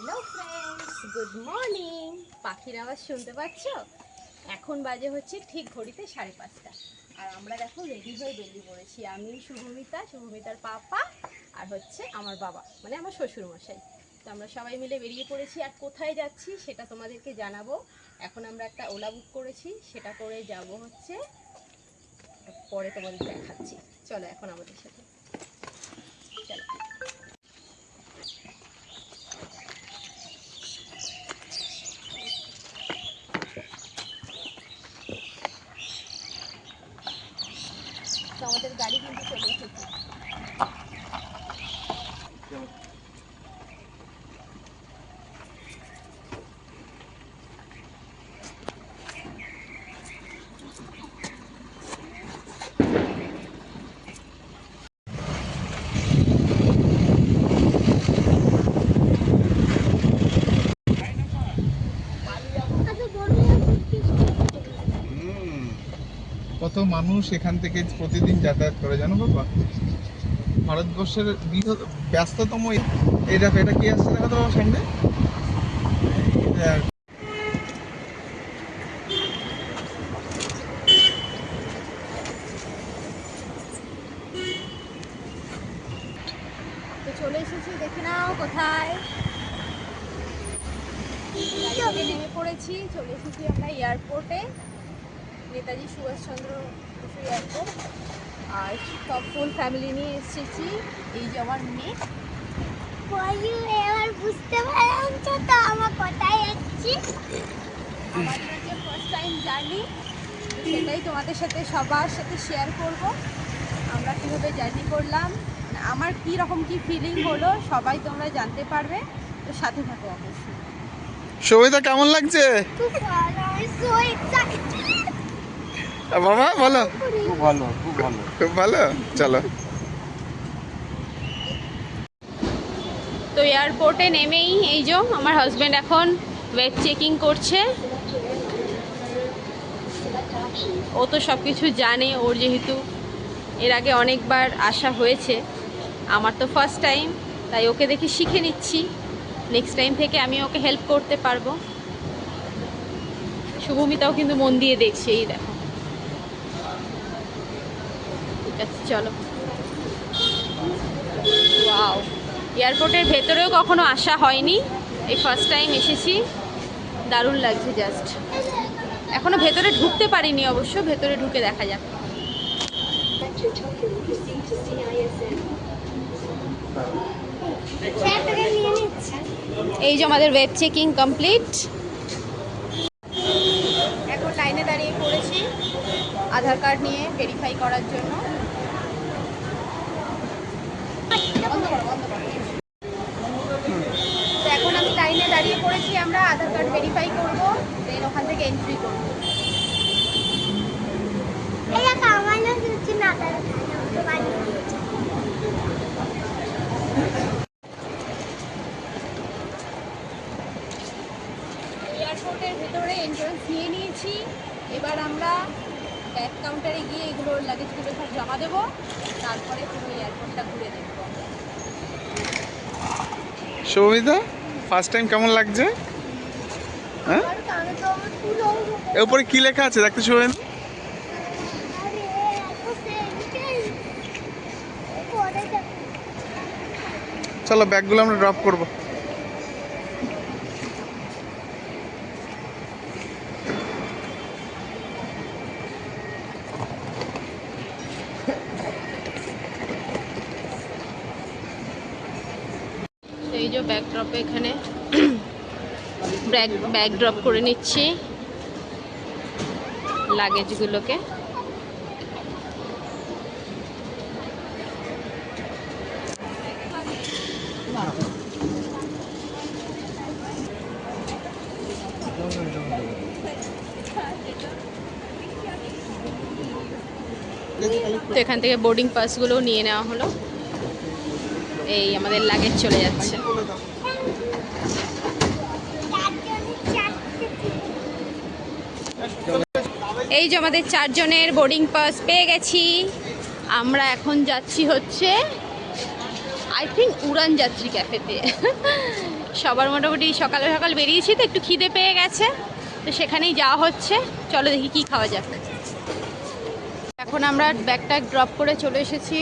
Hello friends, good morning. পাখির আওয়াজ শুনতে পাচ্ছ? এখন বাজে হচ্ছে ঠিক ঘড়িতে 5:30। আর আমরা দেখো রেডি হয়ে বেরিয়ে পড়েছি। আমি শুভমিতার পাপা আর হচ্ছে আমার বাবা, মানে আমার শ্বশুরমশাই। তো আমরা সবাই মিলে বেরিয়ে পড়েছি। আর কোথায় যাচ্ছি সেটা তোমাদেরকে জানাবো। এখন আমরা একটা ওলা বুক করেছি, সেটা করে যাব হচ্ছে, পরে তোমাদের দেখাচ্ছি। চলো এখন আমাদের সাথে চলো। তো আমাদের গাড়ি কিন্তু চলে এসেছে। কত মানুষ এখান থেকে প্রতিদিন যাতায়াত করে জানো বাবা। ভারতবর্ষের ব্যস্ততম এই দেখো, এটা কি আসছে দেখা তো বাবা সামনে। তো চলে এসেছি, দেখে নাও কোথায় গাড়ি থেকে নেমে পড়েছি। চলে এসেছি আমরা এয়ারপোর্টে, নেতাজি সুভাষচন্দ্র বসু এয়ারপোর্ট। আর সব ফুল ফ্যামিলি নিয়ে এসেছি। এই যে আমার মেয়ে। এবার বুঝতে পারছো তো আমরা কোথায় যাচ্ছি? আমাদের যে ফার্স্ট টাইম জার্নি, সেটাই তোমাদের সাথে সবার সাথে শেয়ার করব। আমরা কীভাবে জার্নি করলাম, আমার কী রকম কী ফিলিং হলো, সবাই তোমরা জানতে পারবে। তো সাথে থাকো অবশ্যই। সবিতা কেমন লাগছে খুব ভালো, আমি so excited। বাবা? বলো। খুব ভালো, খুব ভালো। খুব ভালো, চলো। তো এয়ারপোর্টে নেমেই এই যে আমার হাজব্যান্ড এখন ওয়েব চেকিং করছে। ও তো সব কিছু জানে, ওর যেহেতু এর আগে অনেকবার আসা হয়েছে, আমার তো ফার্স্ট টাইম, তাই ওকে দেখে শিখে নিচ্ছি। নেক্সট টাইম থেকে আমি ওকে হেল্প করতে পারবো। শুভমিতাও কিন্তু মন দিয়ে দেখছে, এই দেখো। ঠিক আছে, চলো। ওয়াও, এয়ারপোর্টের ভেতরেও কখনো আসা হয়নি, এই ফার্স্ট টাইম এসেছি। দারুণ লাগছে জাস্ট। এখনো ভেতরে ঢুকতে পারিনি, অবশ্য ভেতরে ঢুকে দেখা যাক। এই যে আমাদের ওয়েব চেকিং কমপ্লিট। এখন লাইনে দাঁড়িয়ে পড়েছি আধার কার্ড নিয়ে ভেরিফাই করার জন্য। তো এখন আমি লাইনে দাঁড়িয়ে পড়েছি, আমরা আধার কার্ড ভেরিফাই করবো, দেন ওখান থেকে এন্ট্রি করবো। এটা কামানো যাচ্ছে না, তাহলে আমাকে বাড়ি দিয়েছে। এয়ারপোর্টের ভেতরে এন্ট্রান্স নিয়ে নিয়েছি। এবার আমরা ব্যাগ কাউন্টারে গিয়ে এগুলোর লাগেজগুলো সব জমা দেবো, তারপরে পুরো এয়ারপোর্টটা ঘুরে দেখবো। সবিতা, ফার্স্ট টাইম কেমন লাগছে? হ্যাঁ, আর কানে তো আমার ফুল হয়ে গেছে। এর উপরে কি লেখা আছে দেখতে সবিতা? আরে এত সেন্টেন্স পড়ে যাবে। চলো ব্যাগগুলো আমরা ড্রপ করবো। এই যে ব্যাগ ড্রপে এখানে ব্যাগ ড্রপ করে নিচ্ছি লাগেজগুলোকে। তো এখান থেকে বোর্ডিং পাসগুলো নিয়ে নেওয়া হলো। এই আমাদের লাগেজ চলে যাচ্ছে। এই যে আমাদের 4 জনের বোর্ডিং পাস পেয়ে গেছি। আমরা এখন যাচ্ছি হচ্ছে আই থিঙ্ক উড়ান যাত্রী ক্যাফেতে। সবার মোটামুটি সকাল সকাল বেরিয়েছি তো একটু খিদে পেয়ে গেছে, তো সেখানেই যাওয়া হচ্ছে। চলো দেখি কি খাওয়া যাক। এখন আমরা ব্যাগটা ড্রপ করে চলে এসেছি।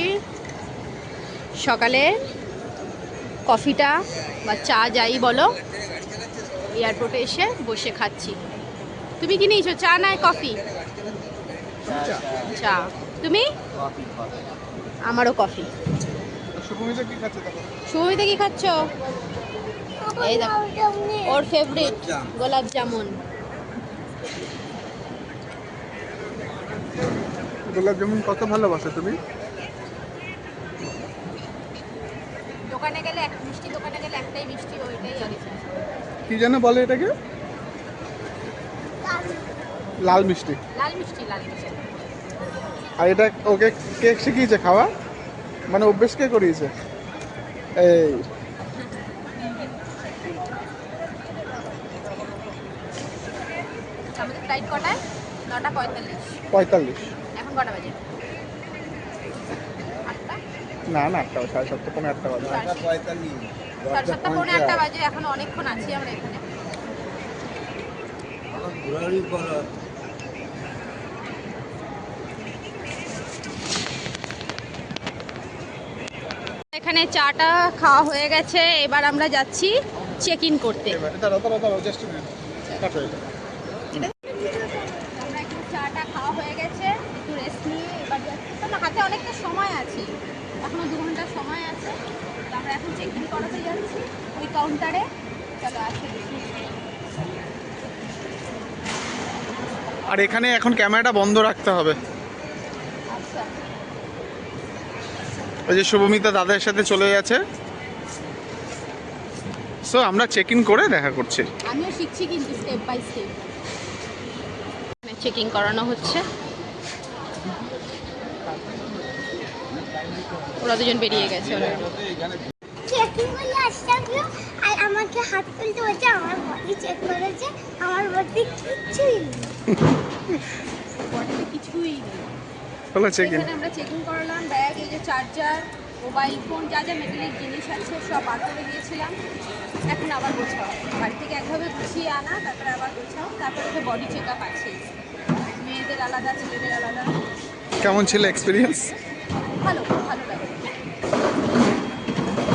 সকালে কফিটা বা চা যাই বলো এয়ারপোর্টে এসে বসে খাচ্ছি। তুমি কি নিয়েছো, চা না কফি? চা। তুমি? আমারও কফি। শুভমিতা কি খাচ্ছে তখন? শুভমিতা কি খাচ্ছ? এই দেখো ওর ফেভারিট গোলাপ জামুন। গোলাপ জামুন কত ভালোবাসো তুমি? দোকানে গেলে মিষ্টি দোকানে গেলে একটাই মিষ্টি, ওইটাই আগে। কি যেন বলে এটাকে? লাল মিষ্টি। লাল মিষ্টি, লাল মিষ্টি। আর এটা ওকে কে শিখিয়েছে খাওয়া, মানে অভ্যেস কে করিয়েছে? এই আমাদের ফ্লাইট কটায়? 9:45। 45। এখন কটা বাজে? 8টা? না না, 8টা, 7:30, পৌনে 8টা বাজে। 7:30 পৌনে 8টা বাজে। এখন অনেকক্ষণ আছি আমরা এখানে। এখানে চাটা খাওয়া হয়ে গেছে, এবার আমরা যাচ্ছি চেক ইন করতে। আমরা এখন চাটা খাওয়া হয়ে গেছে, একটু রেস্ট নিয়ে এবার যাচ্ছি। তো হাতে অনেকটা সময় আছে, এখনো 2 ঘন্টা সময় আছে। তো আমরা এখন চেক ইন করাতে যাচ্ছি ওই কাউন্টারে। চলো আসো দেখি। আর এখানে এখন ক্যামেরাটা বন্ধ রাখতে হবে। আচ্ছা, ওই যে শুভমিতা দাদার সাথে চলে গেছে, সো আমরা চেক ইন করে দেখা করছি। আমিও শিখছি কিন্তু স্টেপ বাই স্টেপ। চেকিং করানো হচ্ছে, ওরা দুজন বেরিয়ে গেছে already। চেকিং বলে আসলাম আর আমাকে হাত তুলতে বলছে, আমার বডি চেক করেছে, আমার বডি কিছুই নেই। বডিতে কিছুই নেই। হলো চেক ইন। এখানে আমরা চেকিং করালাম, ব্যাগ, এই যে চার্জার, মোবাইল ফোন, যা যা মেটালিক জিনিস আছে সব বার করে দিয়েছিলাম। এখন আবার গোছাও, বাড়ি থেকে একভাবে গুছিয়ে আনা, তারপরে আবার গোছাও, তারপরে তো বডি চেক আপ আছে, মেয়েদের আলাদা ছেলেদের আলাদা। কেমন ছিল এক্সপিরিয়েন্স? ভালো, খুব ভালো লাগে।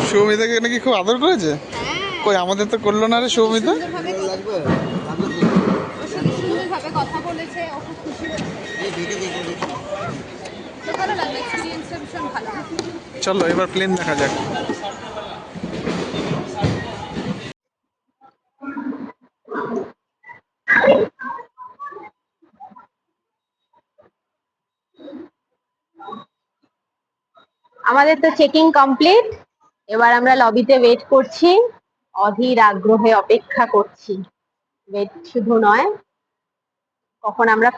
শুভমিতাকে নাকি খুব আদর করেছে? হ্যাঁ, কই আমাদের তো করলো না রে শুভমিতা। সুন্দরভাবে ওর সাথে সুন্দরভাবে কথা বলেছে, ও খুব খুশি হয়েছে। তো ভালো লাগলো, এক্সপিরিয়েন্সটা ভীষণ ভালো। চলো এবার প্লেন দেখা যাক। আমাদের তো চেকিং কমপ্লিট, এবার আমরা লবিতে ওয়েট করছি, অধীর আগ্রহে অপেক্ষা করছি। ওয়েট শুধু নয়, কখন আমরা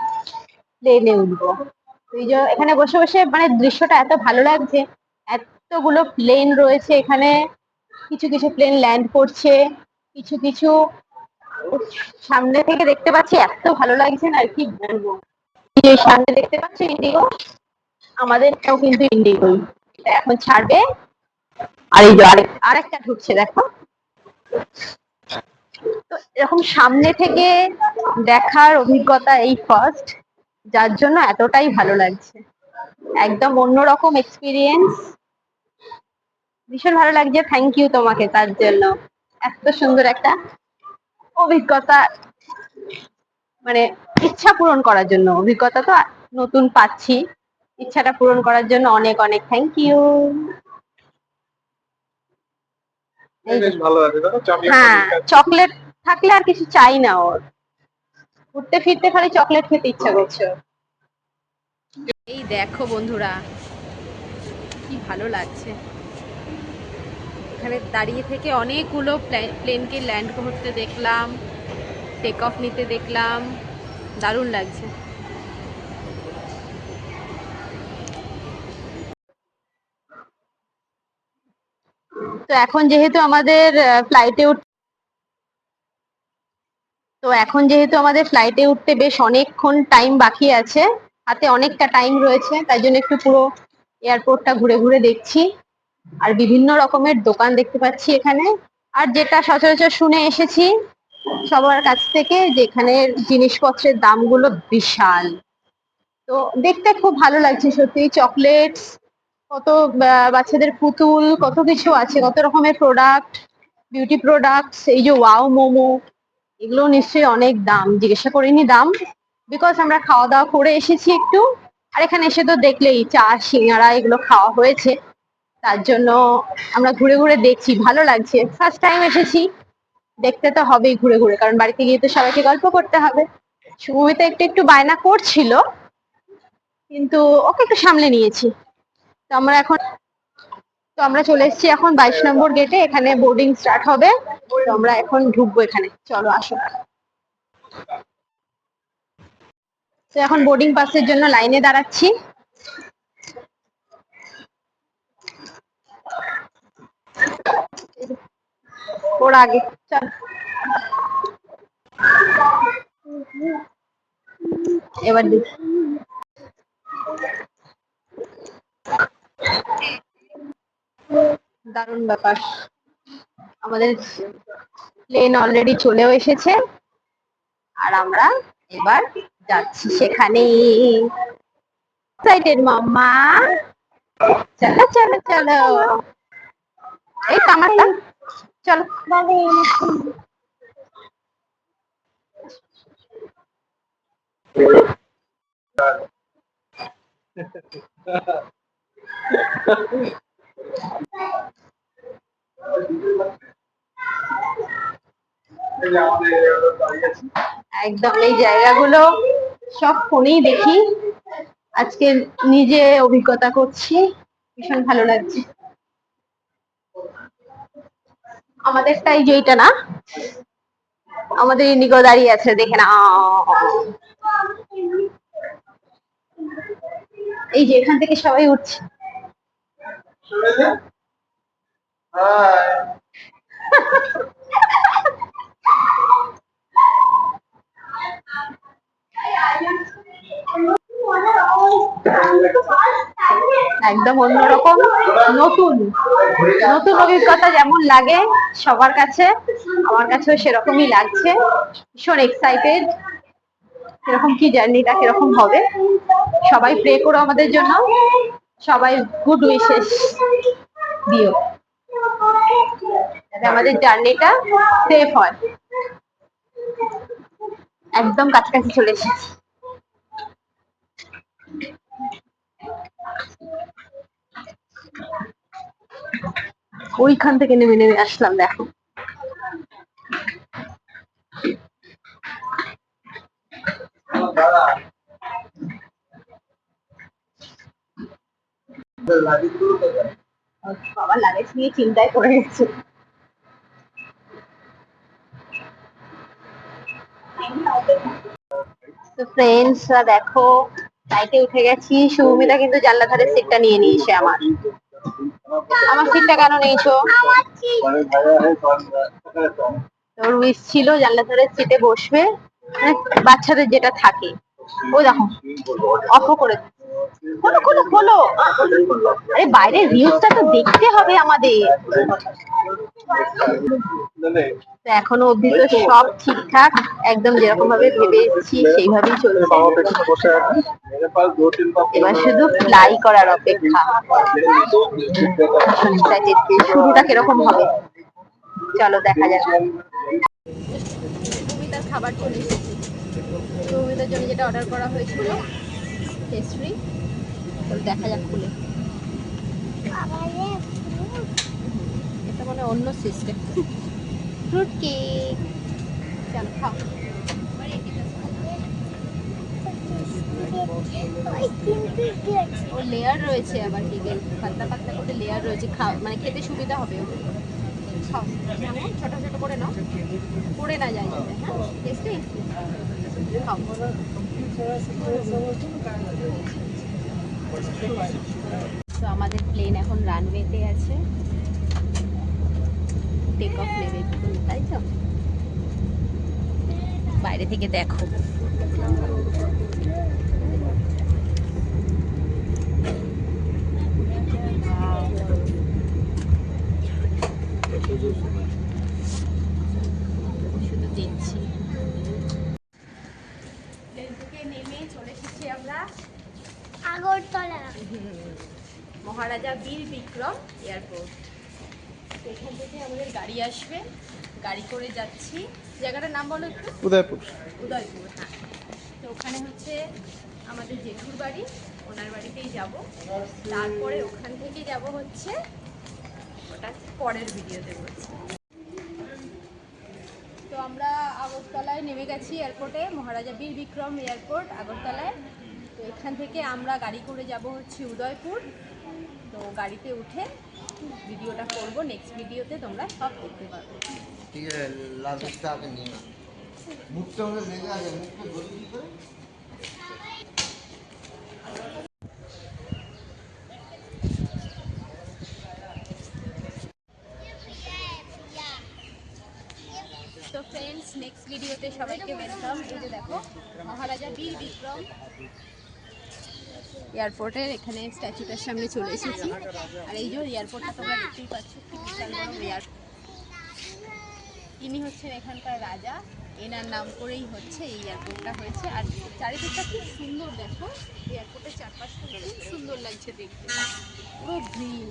প্লেনে উঠবো। এই যে এখানে বসে বসে মানে দৃশ্যটা এত ভালো লাগছে, এতগুলো প্লেন রয়েছে এখানে, কিছু কিছু প্লেন ল্যান্ড করছে, কিছু কিছু সামনে থেকে দেখতে পাচ্ছি, এত ভালো লাগছে না আর কি বলবো। এই যে সামনে দেখতে পাচ্ছি ইন্ডিগো, আমাদেরটাও কিন্তু ইন্ডিগোই, এখন ছাড়বে। আর এই যে আরেকটা ঢুকছে দেখো। তো এরকম সামনে থেকে দেখার অভিজ্ঞতা এই ফার্স্ট, যার জন্য এতটাই ভালো লাগছে, একদম অন্যরকম এক্সপিরিয়েন্স। ভীষণ ভালো লাগছে, থ্যাংক ইউ তোমাকে তার জন্য, এত সুন্দর একটা অভিজ্ঞতা, মানে ইচ্ছা পূরণ করার জন্য। অভিজ্ঞতা তো নতুন পাচ্ছি, ইচ্ছাটা পূরণ করার জন্য অনেক অনেক থ্যাংক ইউ। বেশ ভালো আছে, দেখো হ্যাঁ, চকলেট থাকলে আর কিছু চাই না ওর, ঘুরতে ফিরতে খালি চকলেট খেতে ইচ্ছা করছে। এই দেখো বন্ধুরা, কি ভালো লাগছে, এখানে দাঁড়িয়ে থেকে অনেকগুলো প্লেনকে ল্যান্ড করতে দেখলাম, টেক অফ নিতে দেখলাম, দারুণ লাগছে। তো এখন যেহেতু আমাদের ফ্লাইটে উঠতে বেশ অনেকক্ষণ টাইম বাকি আছে, হাতে অনেকটা টাইম রয়েছে, তাই জন্য একটু পুরো এয়ারপোর্টটা ঘুরে ঘুরে দেখছি। আর বিভিন্ন রকমের দোকান দেখতে পাচ্ছি এখানে। আর যেটা সচরাচর শুনে এসেছি সবার কাছ থেকে, যে এখানের জিনিসপত্রের দামগুলো বিশাল। তো দেখতে খুব ভালো লাগছে সত্যি। চকলেটস, কত বাচ্চাদের পুতুল, কত কিছু আছে, কত রকমের প্রোডাক্ট, বিউটি প্রোডাক্টস। এই যে ওয়াও মোমো, এগুলো নিশ্চয়ই অনেক দাম। জিজ্ঞাসা করিনি দাম, বিকজ আমরা খাওয়া দাওয়া করে এসেছি একটু। আর এখানে এসে তো দেখলেই চা সিঙ্গারা এগুলো খাওয়া হয়েছে, তার জন্য আমরা ঘুরে ঘুরে দেখছি, ভালো লাগছে। ফার্স্ট টাইম এসেছি, দেখতে তো হবেই ঘুরে ঘুরে, কারণ বাড়িতে গিয়ে তো সবাইকে গল্প করতে হবে। সুমিতা একটু একটু বায়না করছিল, কিন্তু ওকে একটু সামলে নিয়েছি। তো আমরা চলে এসেছি এখন 22 নম্বর গেটে। এখানে বোর্ডিং স্টার্ট হবে, তো আমরা এখন ঢুকবো এখানে। চলো আসো। তো এখন বোর্ডিং পাসের জন্য লাইনে দাঁড়াচ্ছি। ওর আগে চল, এবার দেখি। দারুণ ব্যাপার, আমাদের প্লেন অলরেডি চলেও এসেছে, আর আমরা এবার যাচ্ছি সেখানে। এক্সাইটেড মাম্মা, চলো চলো চলো। এই কামারটা, চলো। একদম এই জায়গাগুলো সব ফোনেই দেখি, আজকে নিজে অভিজ্ঞতা করছি, ভীষণ ভালো লাগছে। আমাদেরটাই যেইটা না, আমাদের ইন্ডিগো দাঁড়িয়ে আছে, দেখে না। এই যে এখান থেকে সবাই উঠছে। একদম অন্যরকম, নতুন নতুন অভিজ্ঞতা যেমন লাগে সবার কাছে, আমার কাছেও সেরকমই লাগছে। ভীষণ এক্সাইটেড, কিরকম কি জার্নিটা কিরকম হবে। সবাই প্রে করো আমাদের জন্য, সবাই গুড উইশেস দিও, যাতে আমাদের জার্নিটা সেফ হয়। একদম কাছাকাছি চলে এসেছি। ওইখান থেকে নেমে নেমে আসলাম, দেখো। বাবা লাগেজ নিয়ে চিন্তায় পড়ে গেছে। তো ফ্রেন্ডসরা দেখো, ফ্লাইটে উঠে গেছি। সুমিতা কিন্তু জানলা ধারের সিটটা নিয়ে নিয়েছে। আমার সিটটা কেন নিয়েছো? তোর উইশ ছিল জানলা ধারের সিটে বসবে, মানে বাচ্চাদের যেটা থাকে। ওই দেখো, অফ করে খোলো খোলো খোলো। আরে বাইরের ভিউজটা তো দেখতে হবে আমাদের। তো এখনো অব্দি তো সব ঠিকঠাক, একদম যেরকম ভাবে ভেবে এসেছি সেইভাবেই চলছে। এবার শুধু ফ্লাই করার অপেক্ষা। শুরুটা কিরকম হবে চলো দেখা যাক। সুমিতার খাবার চলে এসেছে। সুমিতার জন্য যেটা অর্ডার করা হয়েছিল পেস্ট্রি, দেখা যাক খুলে। এটা মানে অন্য সিস্টেম, ফ্রুট কেক। চলো খাও। ও লেয়ার রয়েছে আবার কেকের, পাতলা পাতলা করে লেয়ার রয়েছে, মানে খেতে সুবিধা হবে। খাও, যেমন ছোট ছোট করে নাও, পড়ে না যায় যাতে। হ্যাঁ টেস্টি, খাও। তো আমাদের প্লেন এখন রানওয়েতে আছে, টেক অফ নেবে, তাই তো? বাইরে থেকে দেখো। শুধু দেখছি। প্লেন থেকে নেমে চলে এসেছি আমরা আগরতলা। মহারাজা বীর বিক্রম এয়ারপোর্ট। তো এখান থেকে আমাদের গাড়ি আসবে, গাড়ি করে যাচ্ছি। জায়গাটার নাম বলো একটু। উদয়পুর। উদয়পুর, হ্যাঁ। তো ওখানে হচ্ছে আমাদের জেঠুর বাড়ি, ওনার বাড়িতেই যাব। তারপরে ওখান থেকে যাব হচ্ছে, ওটা পরের ভিডিওতে বলছি। তো আমরা আগরতলায় নেমে গেছি এয়ারপোর্টে, মহারাজা বীর বিক্রম এয়ারপোর্ট আগরতলায়। তো এখান থেকে আমরা গাড়ি করে যাব হচ্ছে উদয়পুর। তো গাড়িতে উঠে ভিডিওটা করব, নেক্সট ভিডিওতে তোমরা সব দেখতে পাবে। ठीक है लास्ट आके नहीं ना मुझसे उन्हें लेगा या मुझसे बोली की करे তো ফ্রেন্ডস, নেক্সট ভিডিওতে সবাইকে ওয়েলকাম। এই যে দেখো মহারাজা বীর বিক্রম এয়ারপোর্টের এখানে স্ট্যাচুটার সামনে চলে এসেছি। আর এই যে এয়ারপোর্টটা তোমরা দেখতেই পাচ্ছ, কি বিশাল বড় এয়ারপোর্ট। ইনি হচ্ছেন এখানকার রাজা, এনার নাম করেই হচ্ছে এই এয়ারপোর্টটা হয়েছে। আর চারিদিকটা খুব সুন্দর, দেখো এয়ারপোর্টের চারপাশটা খুব সুন্দর লাগছে দেখতে, পুরো গ্রিন।